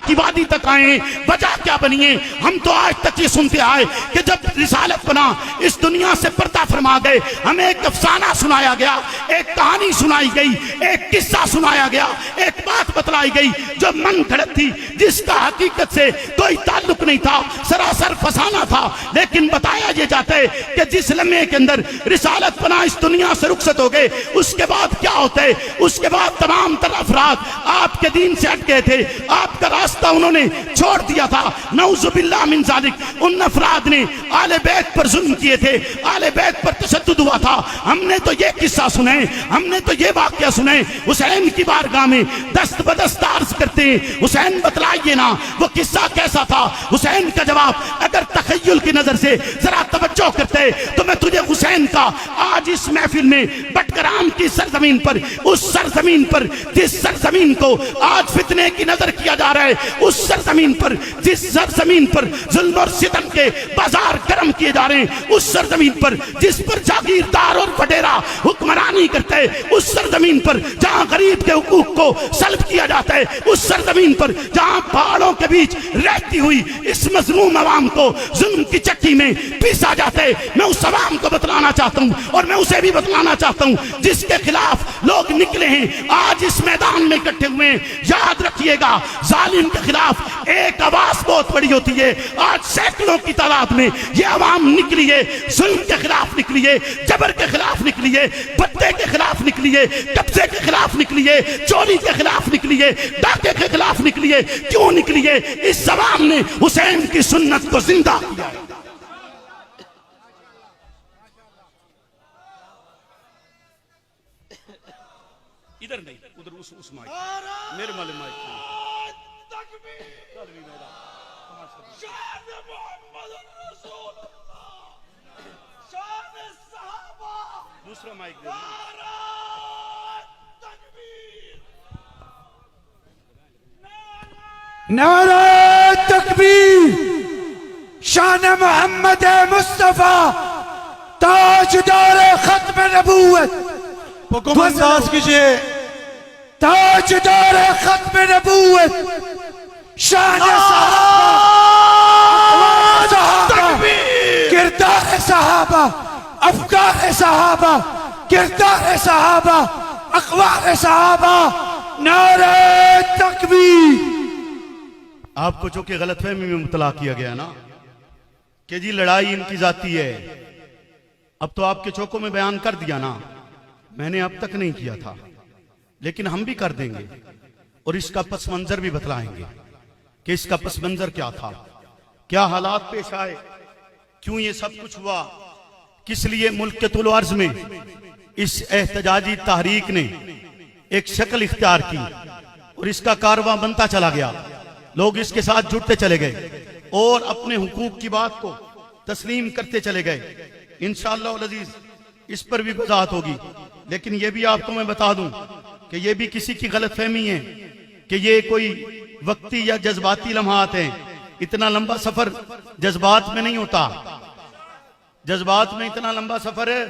کی وادی تک آئے، وجہ کیا بنی ہے؟ ہم تو آج تک یہ سنتے آئے کہ جب رسالت بنا اس دنیا سے پردہ فرما گئے، ہمیں ایک افسانہ سنایا گیا، ایک کہانی سنائی گئی، ایک قصہ سنایا گیا، ایک بات بتلائی گئی جو من گھڑت تھی، جس کا حقیقت سے کوئی تعلق نہیں تھا، سراسر فسانہ تھا۔ لیکن بتایا یہ جاتا ہے کہ جس لمحے کے اندر رسالت بنا اس دنیا سے رخصت ہو گئے، اس کے بعد کیا ہوتا ہے؟ اس کے بعد تمام تر افراد آپ کے دین سے ہٹ گئے تھے، آپ کا راستہ انہوں نے چھوڑ دیا تھا۔ نعوذ باللہ من ذالک، ان افراد نے آل بیت پر ظلم کیے تھے، آل بیت پر تشدد ہوا تھا۔ ہم نے تو یہ قصہ سنے، ہم نے تو یہ واقعہ سنے، حسین کی بارگاہ میں دست بدست عرض کرتے ہیں، حسین بتلائیے نا وہ قصہ کیسا تھا؟ حسین کا جواب اگر تخیل کی نظر سے ذرا توجہ کرتے تو میں تجھے حسین کا آج اس محفل میں بٹگرام کی سرزمین پر، اس سرزمین پر جس سرزمین کو آج فتنے کی نظر کیا جا رہا ہے، اس سرزمین پر جس سرزمین پر ظلم اور ستم کے بازار گرم کیے جا رہے ہیں، اس سرزمین پر جس پر جاگیردار اور وڈیرا حکمرانی کرتے ہیں، اس سرزمین پر جہاں غریب کے حقوق کو سلب کیا جاتا ہے، اس سرزمین پر جہاں پہاڑوں کے بیچ رہتی ہوئی اس مظلوم عوام کو ظلم کی چکی میں پیسا جاتا ہے، میں اس عوام کو بتلانا چاہتا ہوں اور میں اسے بھی بتلانا چاہتا ہوں جس کے خلاف لوگ نکلے ہیں، آج اس میدان میں اکٹھے ہوئے ہیں۔ یاد رکھیے گا، ظالم کے خلاف ایک آواز بہت بڑی ہوتی ہے، آج سینکڑوں کی تعداد میں یہ عوام نکلی ہے، ظلم کے خلاف نکلی ہے، جبر کے خلاف نکلی ہے، بدے کے خلاف نکلی ہے، قبضے کے خلاف نکلی ہے، چوری کے خلاف نکلی ہے، ڈاکے کے خلاف نکلی ہے۔ کیوں نکلی ہے؟ اس عوام نے حسین کی سنت کو زندہ کیا۔ ادھر نہیں، ادھر اس مائک میرے مالے مائک شان محمد رسول اللہ، شان صحابہ، دوسرا مائک دے نعرہ تکبیر، شان محمد مصطفیٰ تاجدار ختم نبوت، حکم انداز کیجئے، تاجدار ختم نبوت، شان صحابہ، کردار صحابہ، افکار صحابہ، کردار صحابہ، اقوال صحابہ، نعرہ تکبیر۔ آپ کو چونکہ غلط فہمی میں مبتلا کیا گیا نا کہ جی لڑائی ان کی ذاتی ہے، اب تو آپ کے چوکوں میں بیان کر دیا نا، میں نے اب تک نہیں کیا تھا، لیکن ہم بھی کر دیں گے اور اس کا پس منظر بھی بتلائیں گے کہ اس کا پس منظر کیا تھا، کیا حالات پیش آئے، کیوں یہ سب کچھ ہوا، کس لیے ملک کے طول و عرض میں اس احتجاجی تحریک نے ایک شکل اختیار کی اور اس کا کارواں بنتا چلا گیا، لوگ اس کے ساتھ جڑتے چلے گئے اور اپنے حقوق کی بات کو تسلیم کرتے چلے گئے۔ انشاءاللہ العزیز اس پر بھی وضاحت ہوگی، لیکن یہ بھی آپ کو میں بتا دوں کہ یہ بھی کسی کی غلط فہمی ہے کہ یہ کوئی وقتی یا جذباتی لمحات ہیں۔ اتنا لمبا سفر جذبات میں نہیں ہوتا، جذبات میں اتنا لمبا سفر ہے،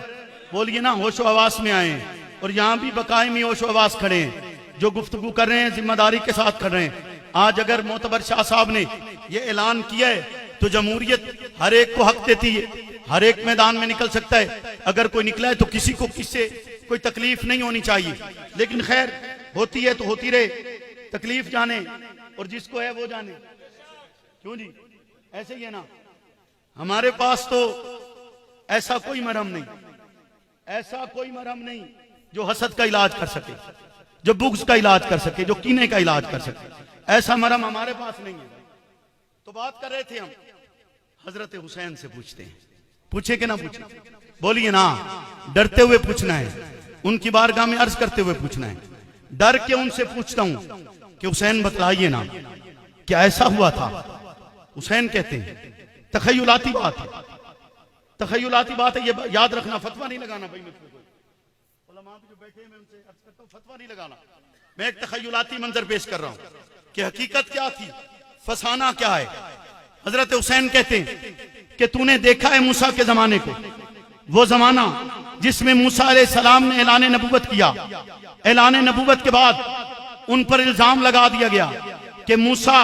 بولیے نا ہوش و حواس میں آئیں، اور یہاں بھی بقائمی ہوش و حواس کھڑے ہیں، جو گفتگو کر رہے ہیں ذمہ داری کے ساتھ کر رہے ہیں۔ آج اگر معتبر شاہ صاحب نے یہ اعلان کیا ہے تو جمہوریت ہر ایک کو حق دیتی ہے، ہر ایک میدان میں نکل سکتا ہے، اگر کوئی نکلا ہے تو کسی کو کس سے کوئی تکلیف نہیں ہونی چاہیے، لیکن خیر ہوتی ہے تو ہوتی رہے، تکلیف جانے اور جس کو ہے وہ جانے۔ کیوں جی ایسے ہی ہے نا، ہمارے پاس تو ایسا کوئی مرہم نہیں، ایسا کوئی مرہم نہیں جو حسد کا علاج کر سکے، جو بغض کا علاج کر سکے، جو کینے کا علاج کر سکے، ایسا مرہم ہمارے پاس نہیں ہے۔ تو بات کر رہے تھے ہم حضرت حسین سے، پوچھتے ہیں، پوچھے کہ نہ پوچھے؟ بولیے نا، ڈرتے ہوئے پوچھنا ہے، ان کی بارگاہ میں عرض کرتے ہوئے پوچھنا ہے، ڈر کے ان سے پوچھتا ہوں کہ حسین بتلائیے نا کیا ایسا ہوا تھا؟ حسین کہتے ہیں تخیلاتی بات ہے، تخیلاتی بات ہے، یہ یاد رکھنا، فتویٰ نہیں لگانا بھائی، علماء جو بیٹھے ہیں میں ان سے عرض کرتا ہوں فتویٰ نہیں لگانا، میں ایک تخیلاتی منظر پیش کر رہا ہوں کہ حقیقت کیا تھی، فسانہ کیا ہے۔ حضرت حسین کہتے ہیں کہ تو نے دیکھا ہے موسیٰ کے زمانے کو، وہ زمانہ جس میں موسیٰ علیہ السلام نے اعلان نبوت کیا، اعلان نبوت کے بعد ان پر الزام لگا دیا گیا کہ موسیٰ